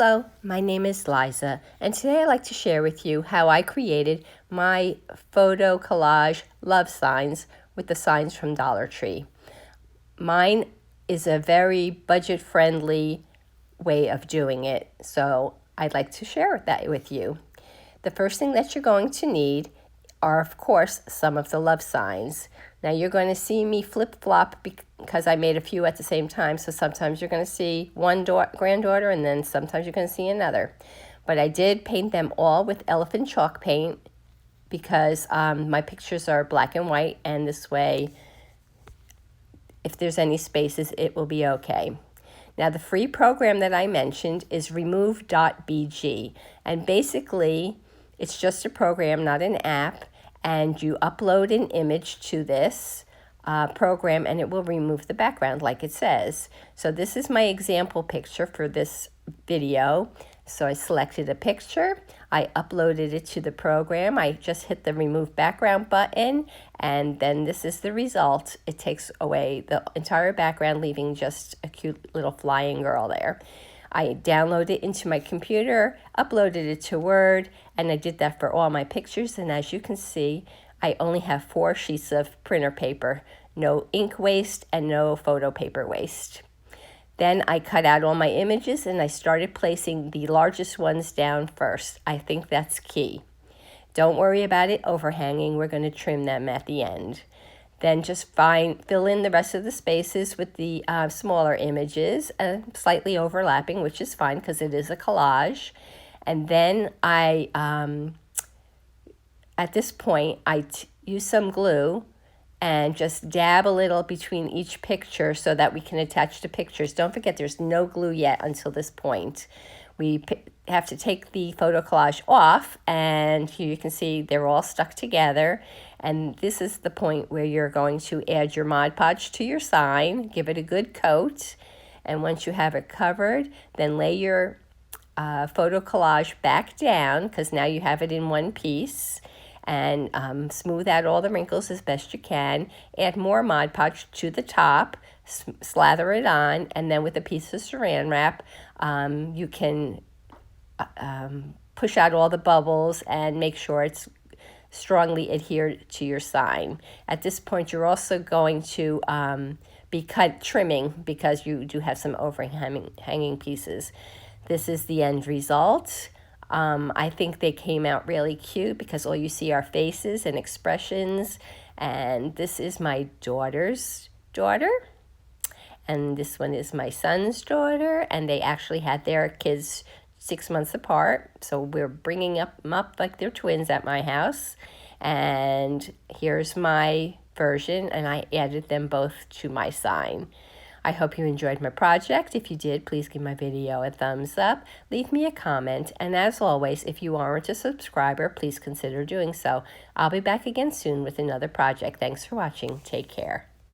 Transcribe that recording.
Hello, my name is Liza, and today I'd like to share with you how I created my photo collage love signs with the signs from DollarTree. Mine is a very budget-friendly way of doing it, so I'd like to share that with you. The first thing that you're going to need are, of course, some of the love signs. Now, you're going to see me flip-flop because I made a few at the same time, so sometimes you're going to see one granddaughter and then sometimes you're going to see another. But I did paint them all with elephant chalk paint because my pictures are black and white, and this way, if there's any spaces, it will be okay. Now, the free program that I mentioned is remove.bg, and basically, it's just a program, not an app, and you upload an image to this program and it will remove the background like it says. So this is my example picture for this video. So I selected a picture, I uploaded it to the program, I just hit the remove background button, and then this is the result. It takes away the entire background, leaving just a cute little flying girl there. I downloaded it into my computer, uploaded it to Word, and I did that for all my pictures. And as you can see, I only have 4 sheets of printer paper, no ink waste and no photo paper waste. Then I cut out all my images and I started placing the largest ones down first. I think that's key. Don't worry about it overhanging. We're going to trim them at the end. Then just fill in the rest of the spaces with the smaller images, slightly overlapping, which is fine because it is a collage. And then at this point, I use some glue and just dab a little between each picture so that we can attach the pictures. Don't forget, there's no glue yet until this point. We have to take the photo collage off, and here you can see they're all stuck together. And this is the point where you're going to add your Mod Podge to your sign, give it a good coat, and once you have it covered, then lay your photo collage back down, because now you have it in one piece, and smooth out all the wrinkles as best you can. Add more Mod Podge to the top, slather it on, and then with a piece of saran wrap, you can push out all the bubbles and make sure it's strongly adhered to your sign. At this point, you're also going to be trimming because you do have some overhanging pieces. This is the end result. I think they came out really cute because all you see are faces and expressions. And this is my daughter's daughter. And this one is my son's daughter. And they actually had their kids 6 months apart. So we're bringing them up like they're twins at my house. And here's my version. And I added them both to my sign. I hope you enjoyed my project. If you did, please give my video a thumbs up. Leave me a comment. And as always, if you aren't a subscriber, please consider doing so. I'll be back again soon with another project. Thanks for watching. Take care.